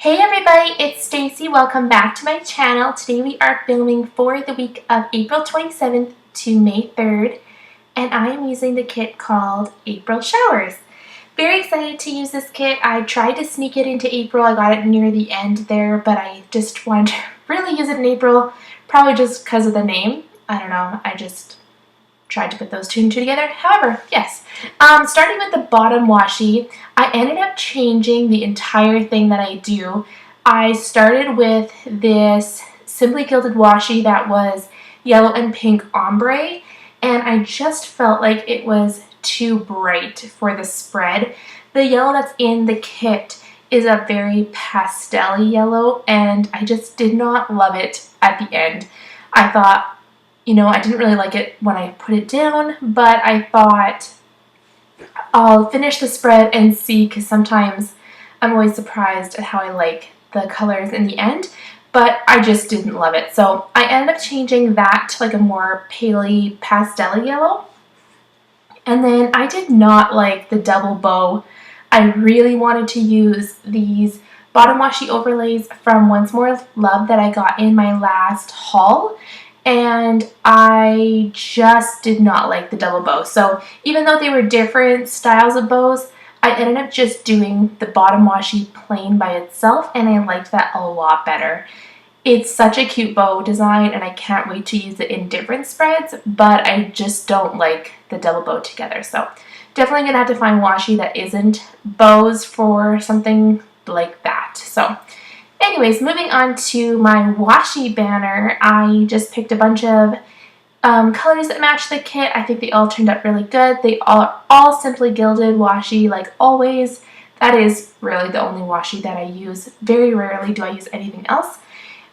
Hey everybody, it's Stacy. Welcome back to my channel. Today we are filming for the week of April 27th to May 3rd, and I am using the kit called April Showers. Very excited to use this kit. I tried to sneak it into April. I got it near the end there, but I just wanted to really use it in April, probably just because of the name. I don't know, I just tried to put those two and two together. However, yes. Starting with the bottom washi, I ended up changing the entire thing that I do. I started with this Simply Gilded washi that was yellow and pink ombre, and I just felt like it was too bright for the spread. The yellow that's in the kit is a very pastel yellow, and I just did not love it at the end. I thought, I didn't really like it when I put it down, but I thought I'll finish the spread and see, because sometimes I'm always surprised at how I like the colors in the end, but I just didn't love it. So I ended up changing that to like a more paley pastel yellow. And then I did not like the double bow. I really wanted to use these bottom washi overlays from Once More Love that I got in my last haul, and I just did not like the double bow. So even though they were different styles of bows, I ended up just doing the bottom washi plain by itself, and I liked that a lot better. It's such a cute bow design, and I can't wait to use it in different spreads, but I just don't like the double bow together. So definitely going to have to find washi that isn't bows for something like that. So anyways, moving on to my washi banner, I just picked a bunch of colors that match the kit. I think they all turned out really good. They are all Simply Gilded washi, like always. That is really the only washi that I use. Very rarely do I use anything else.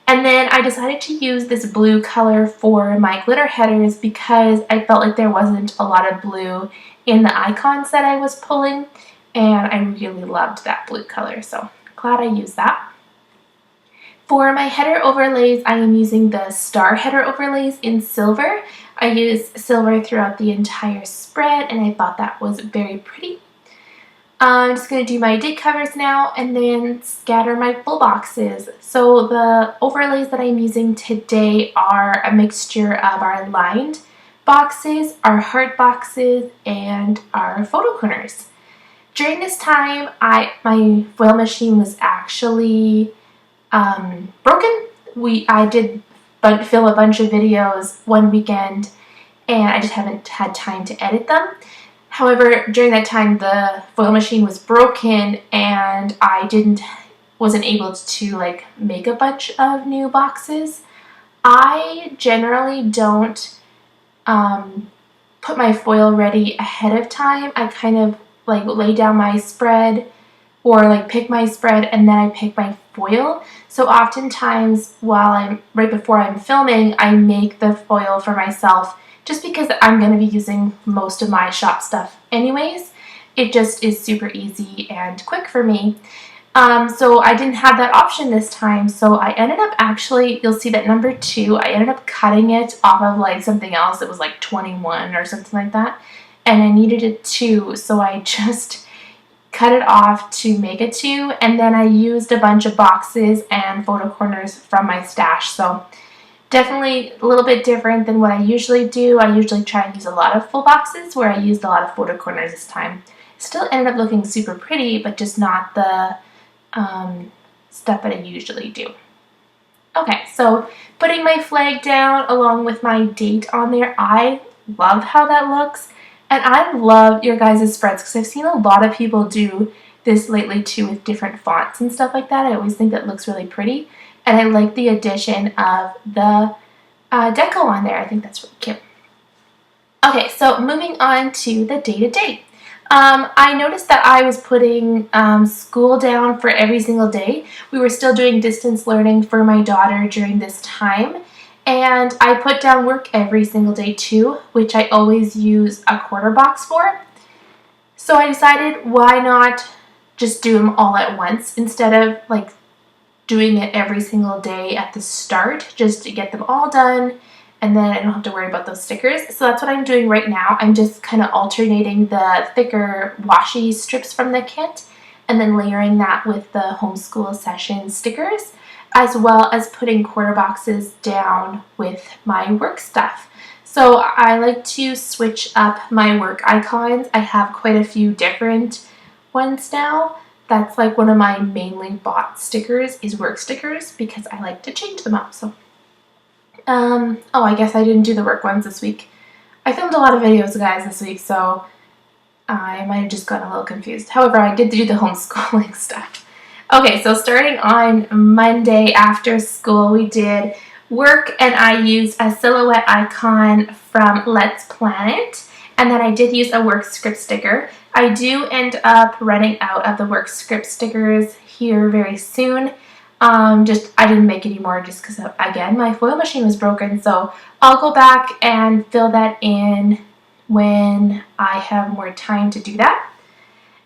And then I decided to use this blue color for my glitter headers because I felt like there wasn't a lot of blue in the icons that I was pulling, and I really loved that blue color, so glad I used that. For my header overlays, I am using the star header overlays in silver. I used silver throughout the entire spread, and I thought that was very pretty. I'm just going to do my date covers now and then scatter my full boxes. So the overlays that I'm using today are a mixture of our lined boxes, our heart boxes, and our photo corners. During this time, my foil machine was actually broken. I did film a bunch of videos one weekend, and I just haven't had time to edit them. However, during that time, the foil machine was broken, and I wasn't able to make a bunch of new boxes. I generally don't put my foil ready ahead of time. I kind of lay down my spread or pick my spread and then I pick my foil. So oftentimes right before I'm filming, I make the foil for myself just because I'm going to be using most of my shop stuff anyways. It just is super easy and quick for me. So I didn't have that option this time, so I ended up you'll see that number 2, I ended up cutting it off of something else that was 21 or something like that, and I needed a 2, so I just cut it off to make a 2, and then I used a bunch of boxes and photo corners from my stash. So definitely a little bit different than what I usually do. I usually try and use a lot of full boxes, where I used a lot of photo corners this time. It still ended up looking super pretty, but just not the stuff that I usually do. Okay, so putting my flag down along with my date on there, I love how that looks. And I love your guys' spreads because I've seen a lot of people do this lately too with different fonts and stuff like that. I always think that looks really pretty. And I like the addition of the deco on there. I think that's really cute. Okay, so moving on to the day-to-day. I noticed that I was putting school down for every single day. We were still doing distance learning for my daughter during this time. And I put down work every single day too, which I always use a quarter box for. So I decided, why not just do them all at once instead of doing it every single day at the start, just to get them all done, and then I don't have to worry about those stickers. So that's what I'm doing right now. I'm just kind of alternating the thicker washi strips from the kit and then layering that with the homeschool session stickers, as well as putting quarter boxes down with my work stuff. So I like to switch up my work icons. I have quite a few different ones now. That's like one of my mainly bought stickers is work stickers because I like to change them up. So, oh, I guess I didn't do the work ones this week. I filmed a lot of videos, guys, this week, so I might have just gotten a little confused. However, I did do the homeschooling stuff. Okay, so starting on Monday after school, we did work, and I used a silhouette icon from Let's Planet, and then I did use a work script sticker. I do end up running out of the work script stickers here very soon. I didn't make any more just because, again, my foil machine was broken, so I'll go back and fill that in when I have more time to do that.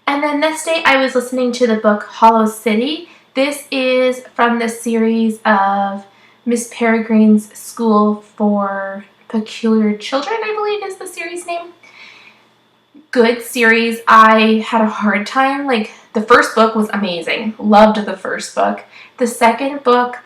And then this day I was listening to the book Hollow City. This is from the series of Miss Peregrine's School for Peculiar Children, I believe is the series name. Good series. I had a hard time. Like, the first book was amazing. Loved the first book. The second book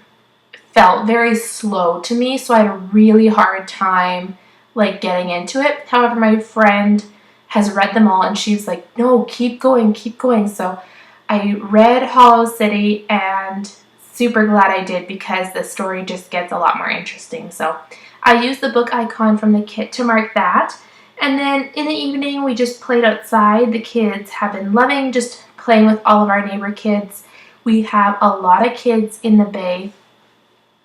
felt very slow to me, so I had a really hard time like getting into it. However, my friend has read them all and she's like, no, keep going, keep going. So I read Hollow City and super glad I did because the story just gets a lot more interesting. So I used the book icon from the kit to mark that. And then in the evening, we just played outside. The kids have been loving just playing with all of our neighbor kids. We have a lot of kids in the bay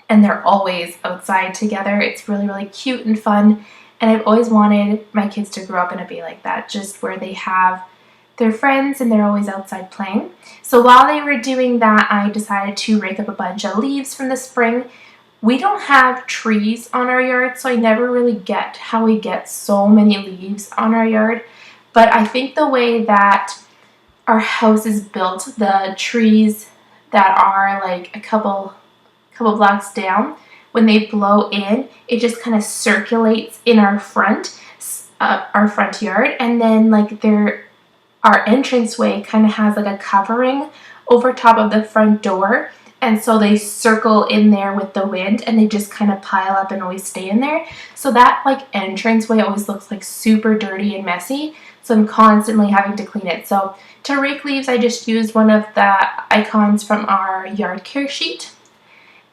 and they're always outside together. It's really, really cute and fun. And I've always wanted my kids to grow up in a bay like that, just where they have their friends and they're always outside playing. So while they were doing that, I decided to rake up a bunch of leaves from the spring. We don't have trees on our yard, so I never really get how we get so many leaves on our yard. But I think the way that our house is built, the trees that are like a couple blocks down, when they blow in, it just kind of circulates in our front yard, and then like our entranceway kind of has like a covering over top of the front door, and so they circle in there with the wind and they just kind of pile up and always stay in there. So that like entranceway always looks like super dirty and messy, so I'm constantly having to clean it. So to rake leaves, I just used one of the icons from our yard care sheet.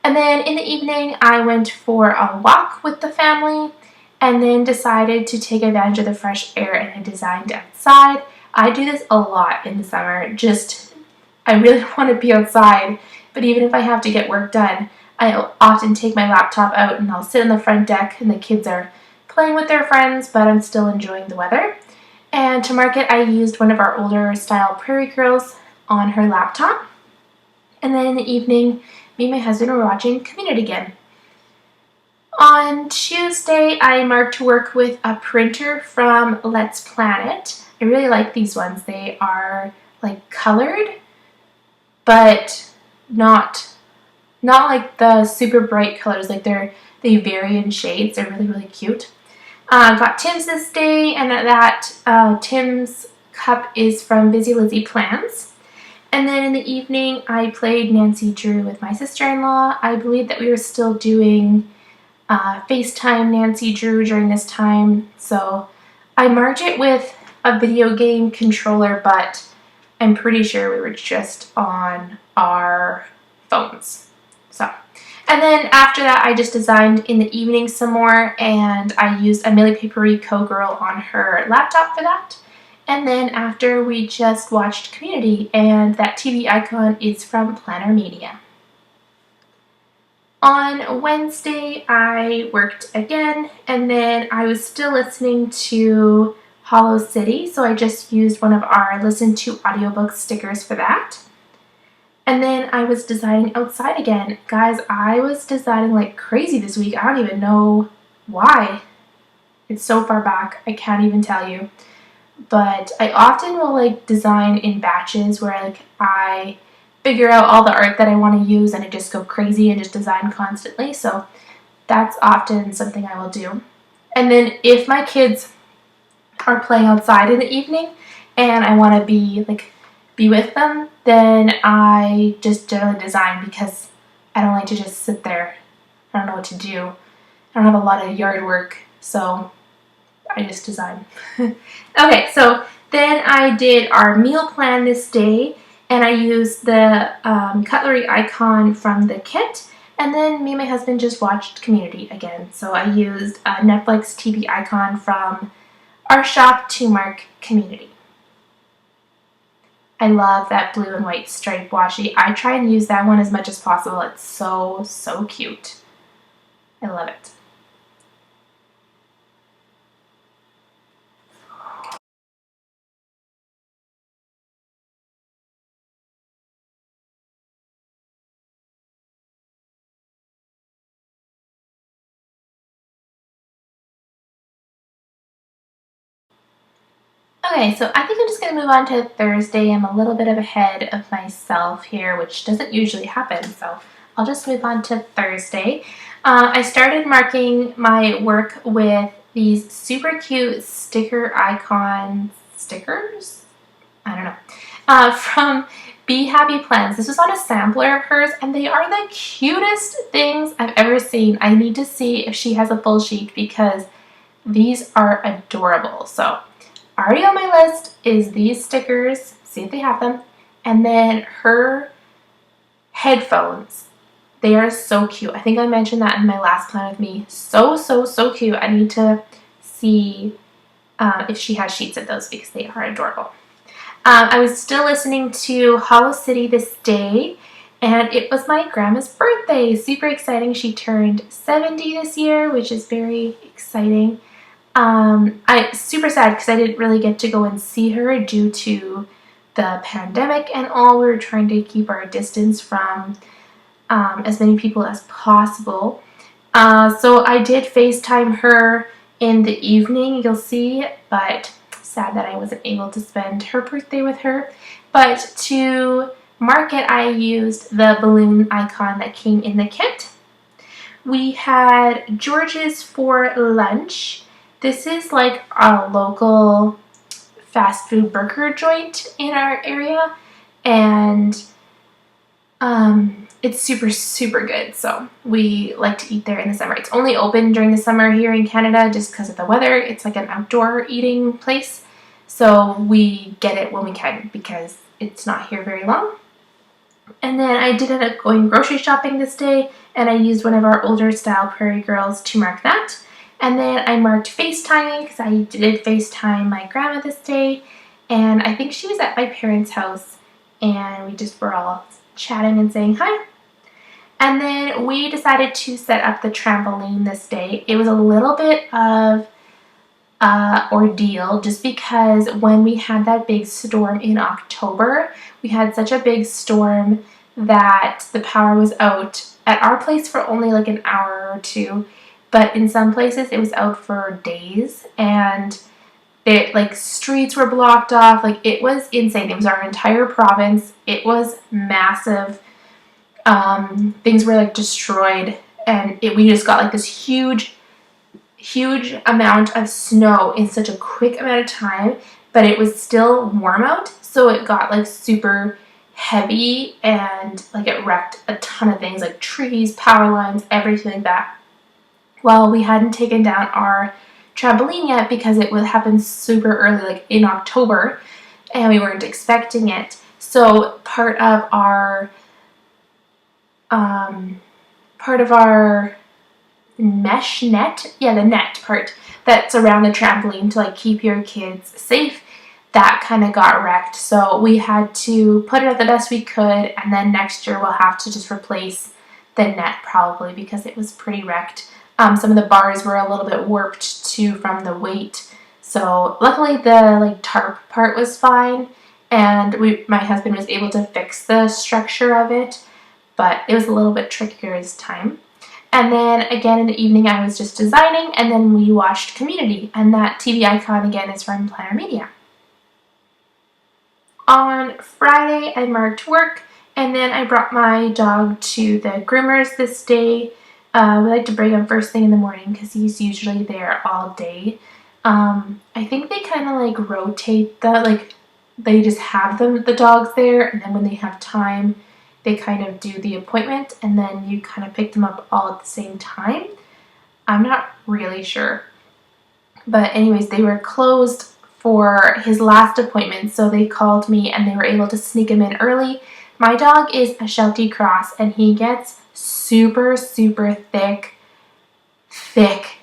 And then in the evening, I went for a walk with the family and then decided to take advantage of the fresh air, and I designed outside. I do this a lot in the summer. I really want to be outside, but even if I have to get work done, I often take my laptop out and I'll sit on the front deck and the kids are playing with their friends, but I'm still enjoying the weather. And to mark it, I used one of our older style Prairie Girls on her laptop. And then in the evening, me and my husband were watching Community again. On Tuesday, I marked work with a printer from Let's Planet. I really like these ones. They are like colored, but not like the super bright colors. Like they vary in shades. They're really, really cute. Got Tim's this day, and that Tim's cup is from Busy Lizzie Plans. And then in the evening, I played Nancy Drew with my sister-in-law. I believe that we were still doing FaceTime Nancy Drew during this time. So I marked it with a video game controller, but I'm pretty sure we were just on our phones. And then after that, I just designed in the evening some more, and I used a Millie Papery Co-Girl on her laptop for that. And then after, we just watched Community, and that TV icon is from Planner Mania. On Wednesday, I worked again, and then I was still listening to Hollow City, so I just used one of our Listen to Audiobook stickers for that. And then I was designing outside again. Guys, I was designing like crazy this week. I don't even know why. It's so far back, I can't even tell you. But I often will like design in batches where like I figure out all the art that I want to use and I just go crazy and just design constantly. So that's often something I will do. And then if my kids are playing outside in the evening and I want to be be with them, then I just generally design because I don't like to just sit there. I don't know what to do. I don't have a lot of yard work, so I just design. Okay, so then I did our meal plan this day, and I used the cutlery icon from the kit, and then me and my husband just watched Community again. So I used a Netflix TV icon from our shop to mark Community. I love that blue and white stripe washi. I try and use that one as much as possible. It's so, so cute. I love it. Okay, so I think I'm just going to move on to Thursday. I'm a little bit ahead of myself here, which doesn't usually happen, so I'll just move on to Thursday. I started marking my work with these super cute sticker icon stickers? I don't know. From Be Happy Plans. This was on a sampler of hers, and they are the cutest things I've ever seen. I need to see if she has a full sheet because these are adorable. So already on my list is these stickers, see if they have them, and then her headphones. They are so cute. I think I mentioned that in my last plan with me. So, so, so cute. I need to see if she has sheets of those because they are adorable. I was still listening to Hollow City this day, and it was my grandma's birthday. Super exciting. She turned 70 this year, which is very exciting. I'm super sad because I didn't really get to go and see her due to the pandemic and all. We were trying to keep our distance from as many people as possible. So I did FaceTime her in the evening, you'll see, but sad that I wasn't able to spend her birthday with her. But to mark it, I used the balloon icon that came in the kit. We had George's for lunch. This is like a local fast food burger joint in our area, and it's super, super good. So we like to eat there in the summer. It's only open during the summer here in Canada just because of the weather. It's like an outdoor eating place. So we get it when we can because it's not here very long. And then I did end up going grocery shopping this day, and I used one of our older style Prairie Girls to mark that. And then I marked FaceTiming because I did FaceTime my grandma this day, and I think she was at my parents' house, and we just were all chatting and saying hi. And then we decided to set up the trampoline this day. It was a little bit of ordeal just because when we had that big storm in October, we had such a big storm that the power was out at our place for only like an hour or two, but in some places it was out for days, and it like streets were blocked off. Like it was insane. It was our entire province. It was massive. Things were like destroyed, and we just got like this huge amount of snow in such a quick amount of time, but it was still warm out, so it got like super heavy, and like it wrecked a ton of things like trees, power lines, everything like that. Well, we hadn't taken down our trampoline yet because it would happen super early, like in October, and we weren't expecting it. So part of our mesh net, the net part that's around the trampoline to like keep your kids safe, that kind of got wrecked. So we had to put it up the best we could, and then next year we'll have to just replace the net probably because it was pretty wrecked. Some of the bars were a little bit warped too from the weight. So luckily the like tarp part was fine, and my husband was able to fix the structure of it, but it was a little bit trickier this time. And then again in the evening I was just designing, and then we watched Community, and that TV icon again is from Planner Mania. On Friday I marked work, and then I brought my dog to the groomers this day. We like to bring him first thing in the morning because he's usually there all day. I think they kind of like rotate they just have the dogs there, and then when they have time, they kind of do the appointment, and then you kind of pick them up all at the same time. I'm not really sure. But anyways, they were closed for his last appointment, so they called me and they were able to sneak him in early. My dog is a Sheltie Cross, and he gets super, super thick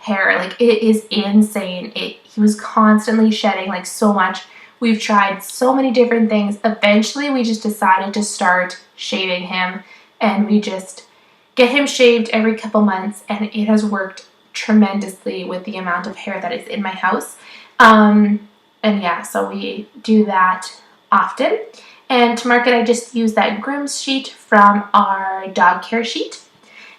hair. Like, it is insane. He was constantly shedding, like, so much. We've tried so many different things. Eventually, we just decided to start shaving him, and we just get him shaved every couple months, and it has worked tremendously with the amount of hair that is in my house. And yeah, so we do that often. And to mark it, I just use that groom's sheet from our dog care sheet.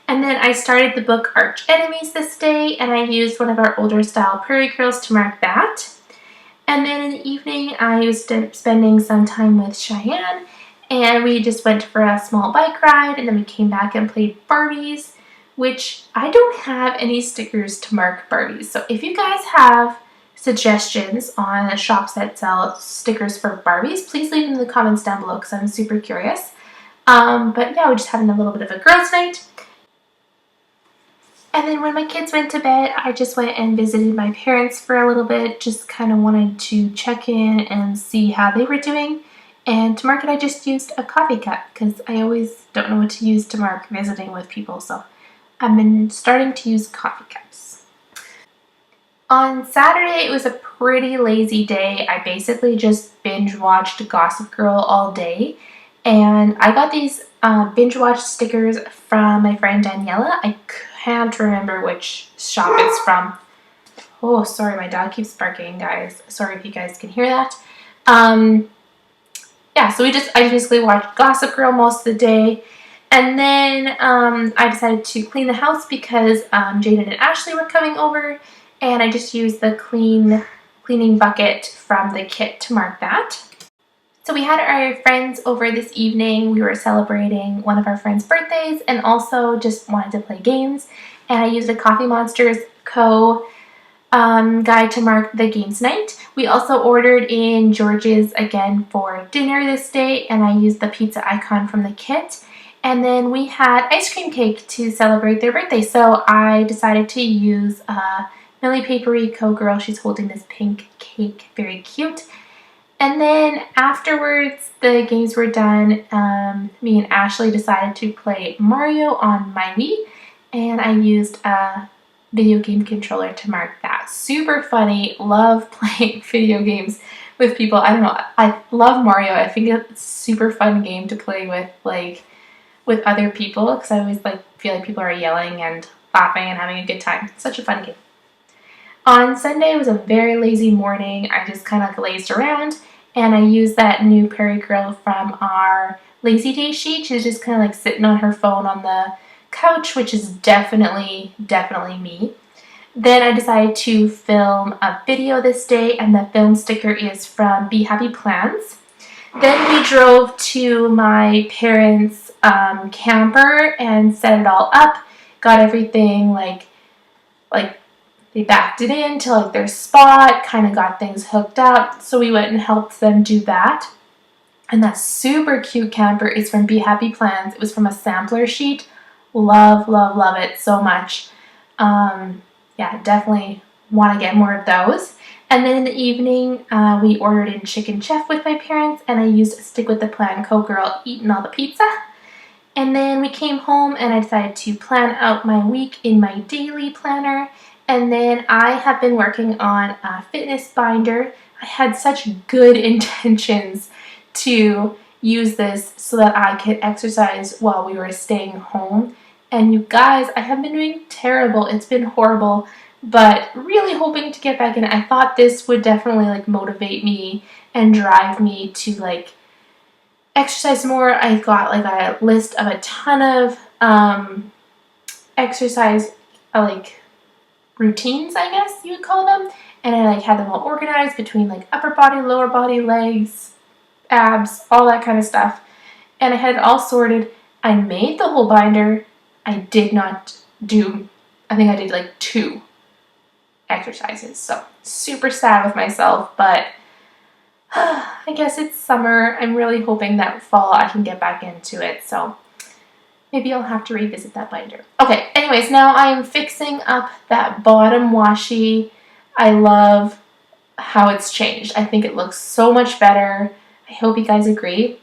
And then I started the book Arch Enemies this day, and I used one of our older style Prairie Girls to mark that. And then in the evening, I used spending some time with Cheyenne, and we just went for a small bike ride, and then we came back and played Barbies, which I don't have any stickers to mark Barbies. So if you guys have suggestions on shops that sell stickers for Barbies, please leave them in the comments down below because I'm super curious. But yeah, we're just having a little bit of a girls' night. And then when my kids went to bed, I just went and visited my parents for a little bit, just kind of wanted to check in and see how they were doing. And to mark it, I just used a coffee cup because I always don't know what to use to mark visiting with people, so I've been starting to use coffee cups. On Saturday, it was a pretty lazy day. I basically just binge watched Gossip Girl all day, and I got these binge watch stickers from my friend Daniela. I can't remember which shop it's from. Oh, sorry, my dog keeps barking, guys. Sorry if you guys can hear that. Yeah, so I basically watched Gossip Girl most of the day. And then I decided to clean the house because Jaden and Ashley were coming over, and I just used the cleaning bucket from the kit to mark that. So we had our friends over this evening. We were celebrating one of our friends' birthdays and also just wanted to play games. And I used a Coffee Monsterz Co. Guide to mark the games night. We also ordered in George's again for dinner this day, and I used the pizza icon from the kit. And then we had ice cream cake to celebrate their birthday. So I decided to use Millie Papery Co. Girl. She's holding this pink cake, very cute. And then afterwards, the games were done. Me and Ashley decided to play Mario on my Wii, and I used a video game controller to mark that. Super funny. Love playing video games with people. I don't know. I love Mario. I think it's a super fun game to play with other people because I always feel like people are yelling and laughing and having a good time. Such a fun game. On Sunday, it was a very lazy morning. I just kind of lazed around, and I used that new Prairie Girl from our Lazy Day sheet. She's just kind of sitting on her phone on the couch, which is definitely me. Then I decided to film a video this day, and the film sticker is from Be Happy Plans. Then we drove to my parents' camper and set it all up, got everything they backed it into their spot, kind of got things hooked up. So we went and helped them do that. And that super cute camper is from Be Happy Plans. It was from a sampler sheet. Love, love, love it so much. Yeah, definitely want to get more of those. And then in the evening, we ordered in Chicken Chef with my parents, and I used Stick with the Plan Co. Girl eating all the pizza. And then we came home, and I decided to plan out my week in my daily planner. And then I have been working on a fitness binder. I had such good intentions to use this so that I could exercise while we were staying home. And you guys, I have been doing terrible. It's been horrible, but really hoping to get back in. I thought this would definitely motivate me and drive me to exercise more. I got a list of a ton of exercise routines, I guess you would call them, and I had them all organized between upper body, lower body, legs, abs, all that kind of stuff, and I had it all sorted. I made the whole binder. I did not do, I think I did 2 exercises, so super sad with myself, but I guess it's summer. I'm really hoping that fall I can get back into it, so maybe I'll have to revisit that binder. Okay, anyways, now I'm fixing up that bottom washi. I love how it's changed. I think it looks so much better. I hope you guys agree.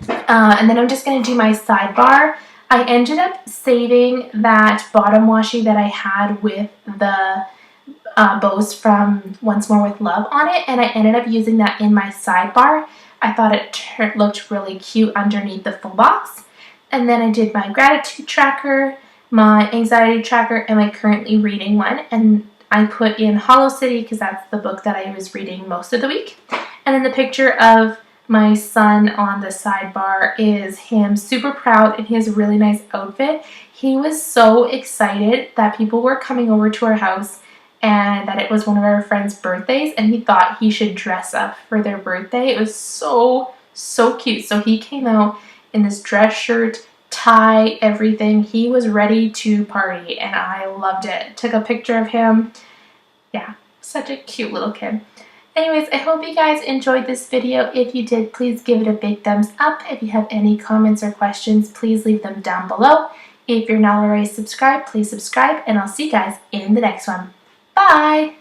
And then I'm just going to do my sidebar. I ended up saving that bottom washi that I had with the bows from Once More with Love on it, and I ended up using that in my sidebar. I thought it looked really cute underneath the full box. And then I did my gratitude tracker, my anxiety tracker, and my currently reading one. And I put in Hollow City because that's the book that I was reading most of the week. And then the picture of my son on the sidebar is him super proud in his really nice outfit. He was so excited that people were coming over to our house and that it was one of our friends' birthdays, and he thought he should dress up for their birthday. It was so, so cute. So he came out in this dress shirt, tie, everything. He was ready to party, and I loved it. Took a picture of him. Yeah, such a cute little kid. Anyways, I hope you guys enjoyed this video. If you did, please give it a big thumbs up. If you have any comments or questions, please leave them down below. If you're not already subscribed, please subscribe, and I'll see you guys in the next one. Bye!